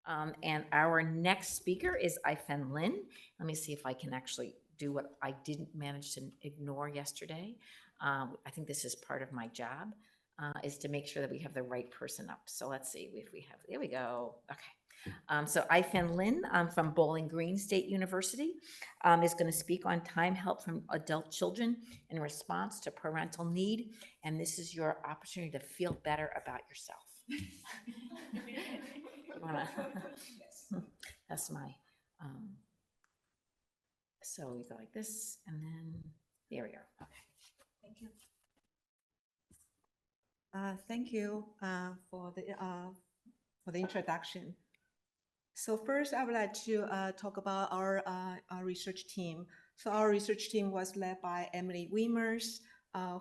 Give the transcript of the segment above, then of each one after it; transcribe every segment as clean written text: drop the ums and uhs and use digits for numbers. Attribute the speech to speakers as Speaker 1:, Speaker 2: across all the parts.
Speaker 1: And our next speaker is I-Fen Lin. Let me see if I can actually do what I didn't manage to ignore yesterday. I think this is part of my job, is to make sure that we have the right person up. So let's see if we have, there we go. Okay. So I-Fen Lin from Bowling Green State University is going to speak on time help from adult children in response to parental need. And this is your opportunity to feel better about yourself. That's my, so we go like this, and then there we are. Okay.
Speaker 2: Thank you. Thank you for the introduction. So first, I would like to talk about our research team. So our research team was led by Emily Wiemers,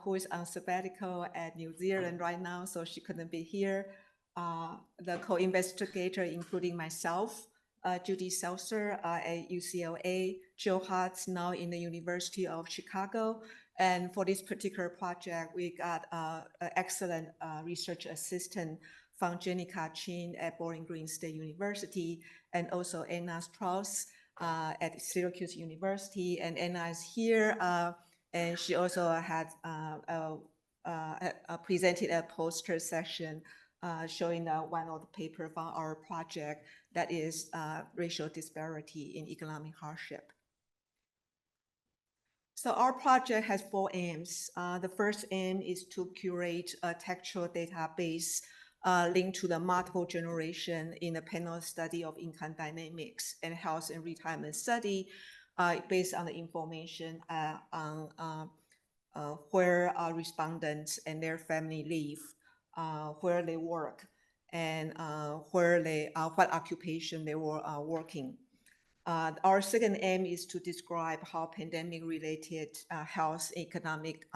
Speaker 2: who is on sabbatical at New Zealand right now, so she couldn't be here. The co-investigator, including myself, Judy Seltzer at UCLA, Joe Hutz now in the University of Chicago. And for this particular project, we got an excellent research assistant from Jenica Chin at Bowling Green State University, and also Anna Strauss at Syracuse University. And Anna is here, and she also had presented a poster session showing one of the papers from our project that is racial disparity in economic hardship. So our project has 4 aims. The first aim is to curate a textual database linked to the multiple generation in a panel study of income dynamics and health and retirement study based on the information on where respondents and their family live, where they work, and what occupation they were working. Our second aim is to describe how pandemic-related health and economic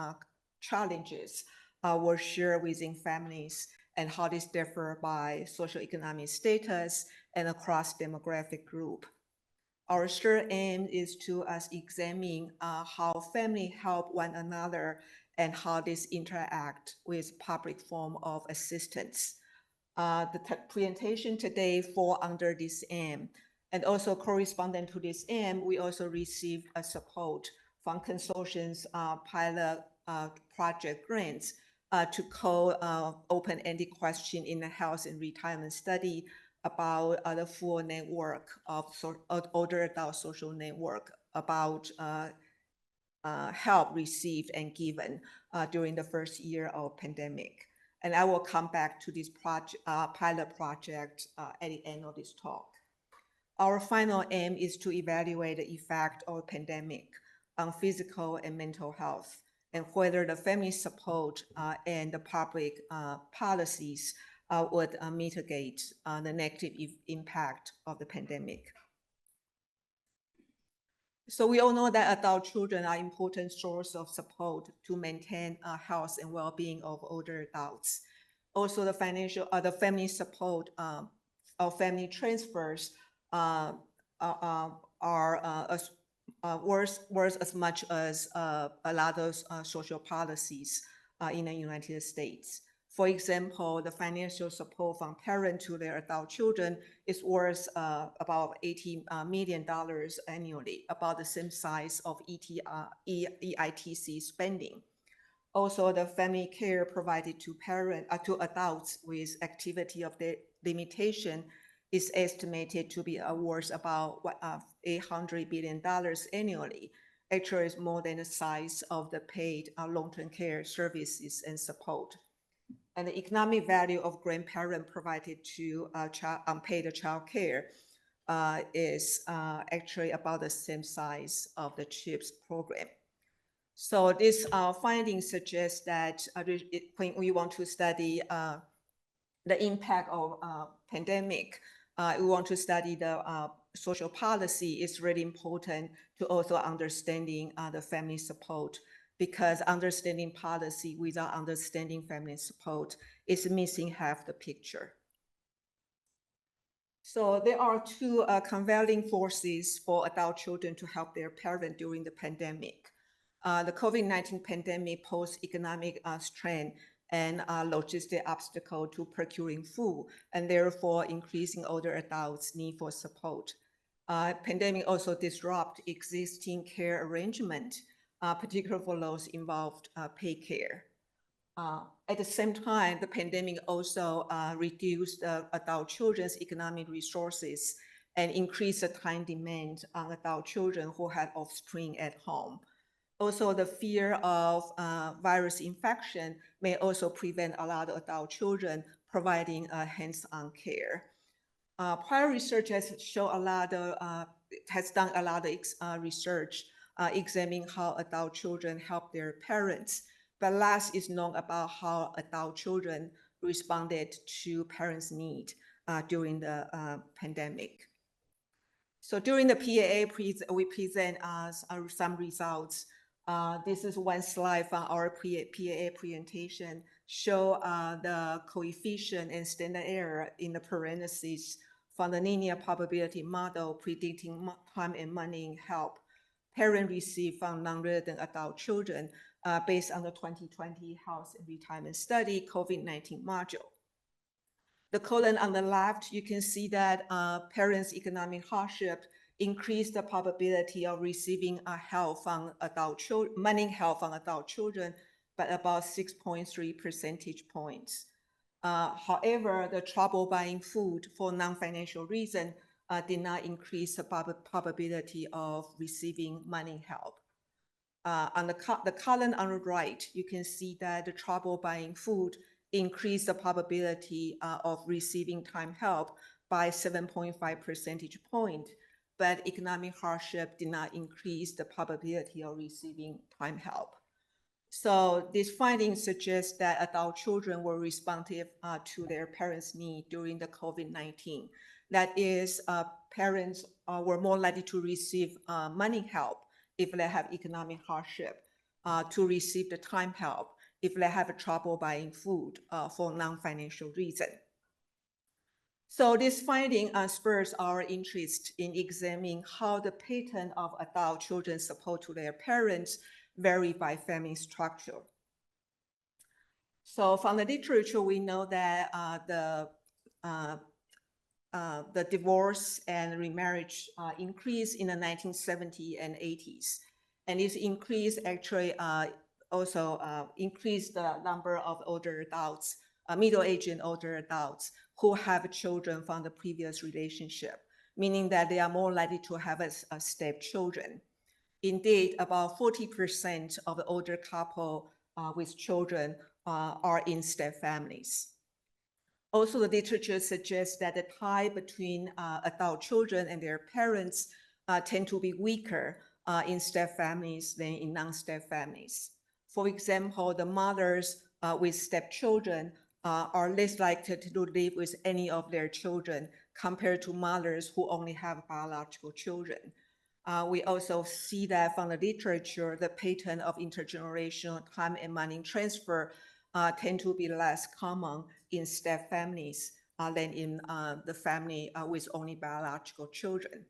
Speaker 2: challenges were shared within families and how this differ by socioeconomic status and across demographic group. Our third aim is to examine how families help one another and how this interact with public form of assistance. The presentation today fall under this aim. And also corresponding to this aim, we also received a support from consortium's pilot project grants to open-ended question in the health and retirement study about the full network of older adult social network, about help received and given during the first year of pandemic. And I will come back to this pilot project at the end of this talk. Our final aim is to evaluate the effect of pandemic on physical and mental health, and whether the family support and the public policies would mitigate the negative impact of the pandemic. So we all know that adult children are important source of support to maintain health and well-being of older adults. Also, the family support or family transfers are worth as much as a lot of social policies in the United States. For example, the financial support from parents to their adult children is worth about $80 million annually, about the same size of EITC spending. Also, the family care provided to adults with activity of the limitation is estimated to be worth about $800 billion annually. Actually, it's more than the size of the paid long-term care services and support. And the economic value of grandparent provided to unpaid child care is actually about the same size of the CHIPS program. So this finding suggests that when we want to study the impact of pandemic, we want to study the social policy. It's really important to also understanding the family support, because understanding policy without understanding family support is missing half the picture. So there are 2 convailing forces for adult children to help their parents during the pandemic. The COVID-19 pandemic posed economic strain and logistic obstacle to procuring food, and therefore increasing older adults' need for support. Pandemic also disrupt existing care arrangement, particularly for those involved paid care. At the same time, the pandemic also reduced adult children's economic resources and increased the time demand on adult children who had offspring at home. Also, the fear of virus infection may also prevent a lot of adult children providing hands-on care. Prior research has done a lot of research examining how adult children help their parents, but less is known about how adult children responded to parents' need during the pandemic. So during the PAA, we present some results. This is one slide from our PAA presentation, show the coefficient and standard error in the parentheses from the linear probability model predicting time and money help parents receive from non-resident adult children based on the 2020 Health and Retirement Study COVID-19 module. The column on the left, you can see that parents' economic hardship increase the probability of receiving help from adult children, money help from adult children, by about 6.3 percentage points. However, the trouble buying food for non-financial reason did not increase the probability of receiving money help. On the column on the right, you can see that the trouble buying food increased the probability of receiving time help by 7.5 percentage points, but economic hardship did not increase the probability of receiving time help. So this finding suggests that adult children were responsive to their parents' need during the COVID-19. That is, parents were more likely to receive money help if they have economic hardship, to receive the time help if they have trouble buying food for non-financial reason. So this finding spurs our interest in examining how the pattern of adult children's support to their parents vary by family structure. So from the literature, we know that the divorce and remarriage increased in the 1970s and 80s. And this increase actually also increased the number of older adults, middle-aged and older adults who have children from the previous relationship, meaning that they are more likely to have a stepchildren. Indeed, about 40% of the older couple with children are in stepfamilies. Also, the literature suggests that the tie between adult children and their parents tend to be weaker in stepfamilies than in non-stepfamilies. For example, the mothers with stepchildren are less likely to live with any of their children compared to mothers who only have biological children. We also see that from the literature, the pattern of intergenerational time and money transfer tend to be less common in stepfamilies than in the family with only biological children.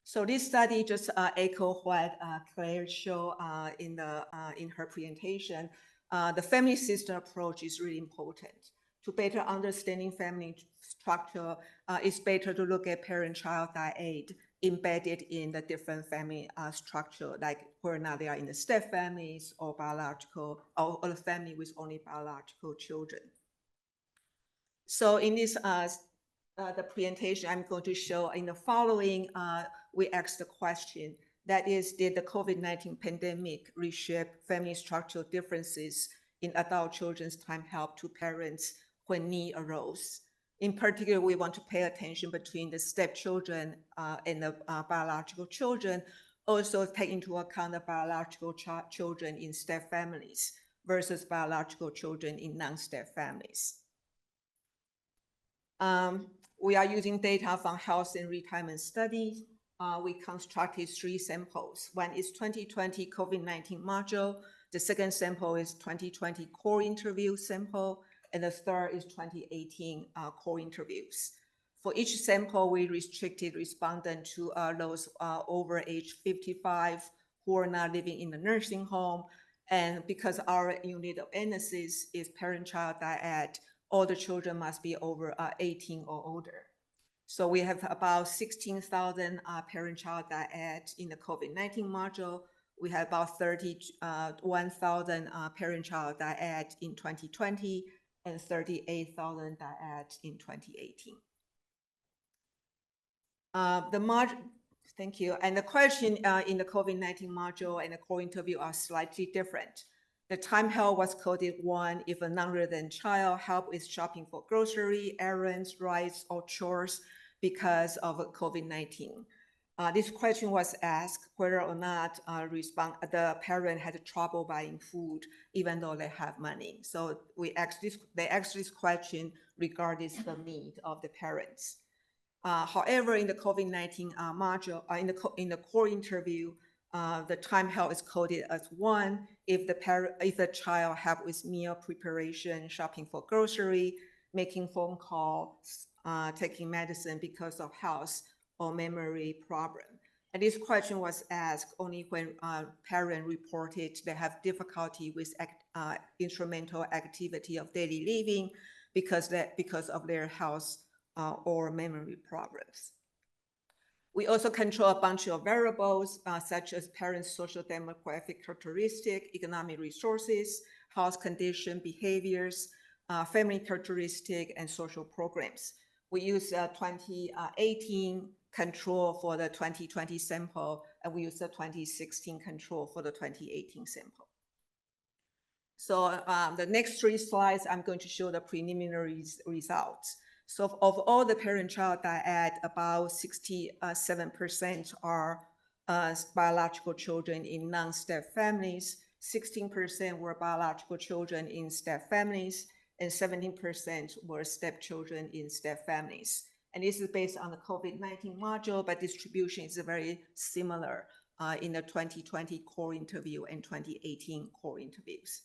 Speaker 2: So this study just echoes what Claire showed in her presentation. The family system approach is really important. To better understanding family structure, it's better to look at parent-child dyad embedded in the different family structure, like whether or not they are in the step families or biological, or the family with only biological children. So in this the presentation I'm going to show in the following, we asked the question, that is, did the COVID-19 pandemic reshape family structural differences in adult children's time help to parents when need arose? In particular, we want to pay attention between the stepchildren and the biological children, also take into account the biological children in step families versus biological children in non-step families. We are using data from health and retirement studies. We constructed 3 samples. One is 2020 COVID-19 module. The second sample is 2020 core interview sample. And the third is 2018 core interviews. For each sample, we restricted respondents to those over age 55 who are not living in the nursing home And because our unit of analysis is parent-child dyad, all the children must be over 18 or older. So we have about 16,000 parent-child dyad in the COVID-19 module. We have about 31,000 parent-child dyad in 2020 and 38,000 dyad in 2018. Thank you. And the question in the COVID-19 module and the core interview are slightly different. The time held was coded 1 if a non-resident child help with shopping for grocery, errands, rides, or chores because of COVID-19. This question was asked whether or not the parent had trouble buying food even though they have money. So they asked this question regarding the need of the parents. However, in the COVID-19 module, in the core interview, the time held is coded as 1 if the child help with meal preparation, shopping for grocery, making phone calls, taking medicine because of health or memory problem. And this question was asked only when parent reported they have difficulty with instrumental activity of daily living because of their health or memory problems. We also control a bunch of variables such as parents' social demographic characteristic, economic resources, health condition, behaviors, family characteristic, and social programs. We use 2018 control for the 2020 sample, and we use the 2016 control for the 2018 sample. So the next 3 slides, I'm going to show the preliminary results. So of all the parent-child dyad, about 67% are biological children in non-step families, 16% were biological children in step families, and 17% were stepchildren in step families. And this is based on the COVID-19 module, but distribution is very similar in the 2020 core interview and 2018 core interviews.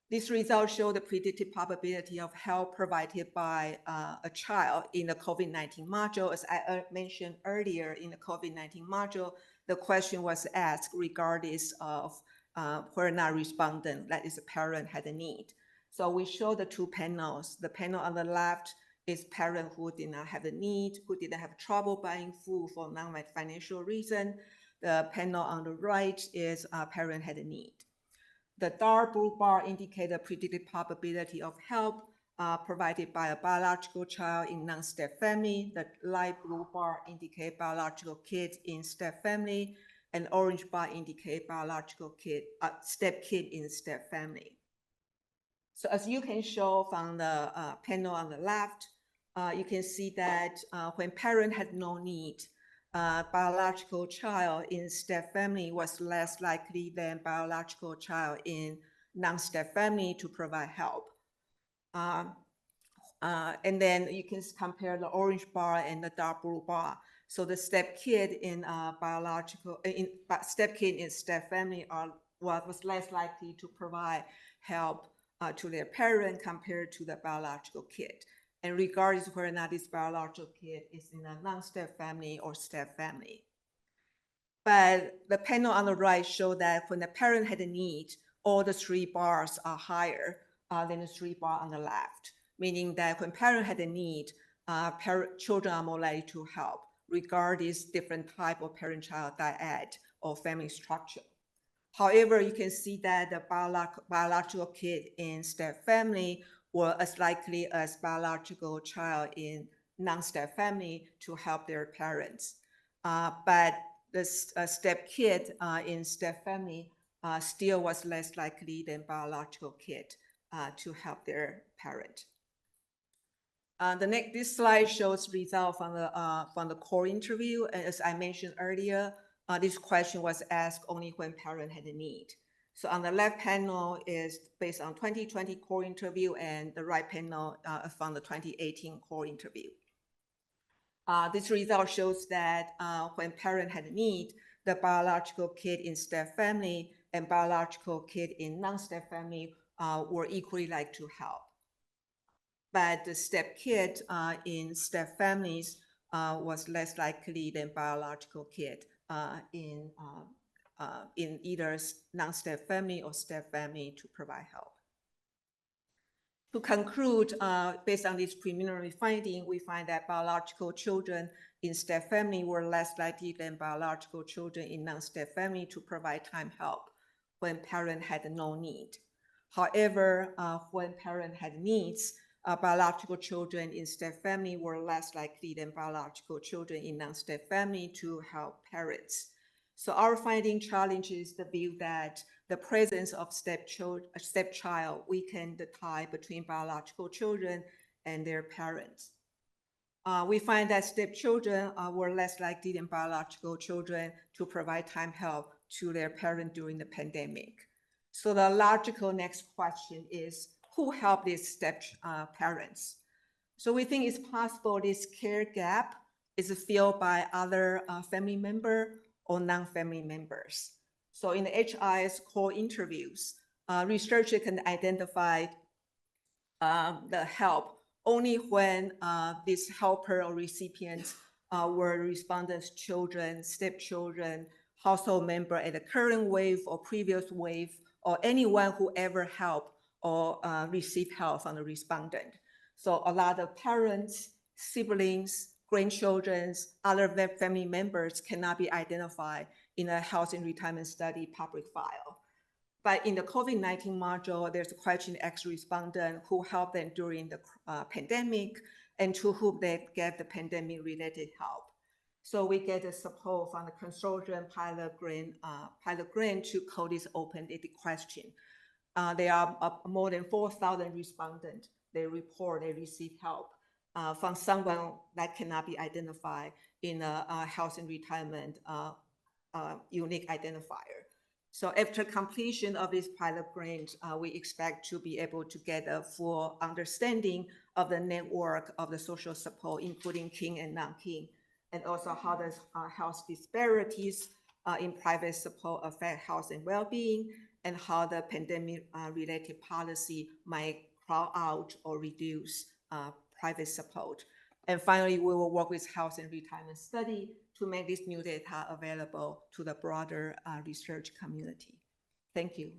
Speaker 2: These results show the predicted probability of help provided by a child in the COVID-19 module. As I mentioned earlier, in the COVID-19 module, the question was asked regardless of whether or not respondent, that is, a parent, had a need. So we show the 2 panels. The panel on the left is parent who did not have a need, who didn't have trouble buying food for non-financial reason. The panel on the right is parent had a need. The dark blue bar indicates the predicted probability of help provided by a biological child in non-step family. The light blue bar indicates biological kid in step family, and orange bar indicates biological kid, step kid in step family. So as you can show from the panel on the left, you can see that when parent had no need, biological child in step family was less likely than biological child in non-step family to provide help. And then you can compare the orange bar and the dark blue bar. So the step kid in step family was less likely to provide help to their parent compared to the biological kid. And regardless of whether or not this biological kid is in a non-step family or step family. But the panel on the right show that when the parent had a need, all the 3 bars are higher than the 3 bars on the left, meaning that when parent had a need, children are more likely to help, regardless different type of parent-child dyad or family structure. However, you can see that the biological kid in step family were as likely as biological child in non-step family to help their parents. But the step kid in step family still was less likely than biological kid to help their parent. This slide shows results from the core interview. And as I mentioned earlier, this question was asked only when parent had a need. So on the left panel is based on 2020 core interview, and the right panel from the 2018 core interview. This result shows that when parent had a need, the biological kid in step family and biological kid in non-step family were equally likely to help. But the step kid in step families was less likely than biological kid in in either non-step family or step family to provide help. To conclude, based on this preliminary finding, we find that biological children in step family were less likely than biological children in non-step family to provide time help when parent had no need. However, when parent had needs, biological children in step family were less likely than biological children in non-step family to help parents. So our finding challenges the view that the presence of stepchild weakened the tie between biological children and their parents. We find that stepchildren were less likely than biological children to provide time help to their parent during the pandemic. So the logical next question is, who helped these step parents? So we think it's possible this care gap is filled by other family member or non-family members. So in the HIS core interviews, researchers can identify the help only when this helper or recipients were respondents' children, stepchildren, household member at the current wave or previous wave, or anyone who ever helped or received help from the respondent. So a lot of parents, siblings, grandchildren, other family members cannot be identified in a health and retirement study public file. But in the COVID-19 module, there's a question ex-respondent who helped them during the pandemic and to whom they gave the pandemic-related help. So we get the support from the consortium pilot grant to code this open-ended question. There are more than 4,000 respondents. They report they receive help from someone that cannot be identified in a health and retirement unique identifier. So after completion of this pilot grant, we expect to be able to get a full understanding of the network of the social support, including kin and non-kin, and also how does health disparities in private support affect health and well-being, and how the pandemic-related policy might crowd out or reduce private support. And finally, we will work with health and retirement study to make this new data available to the broader research community. Thank you.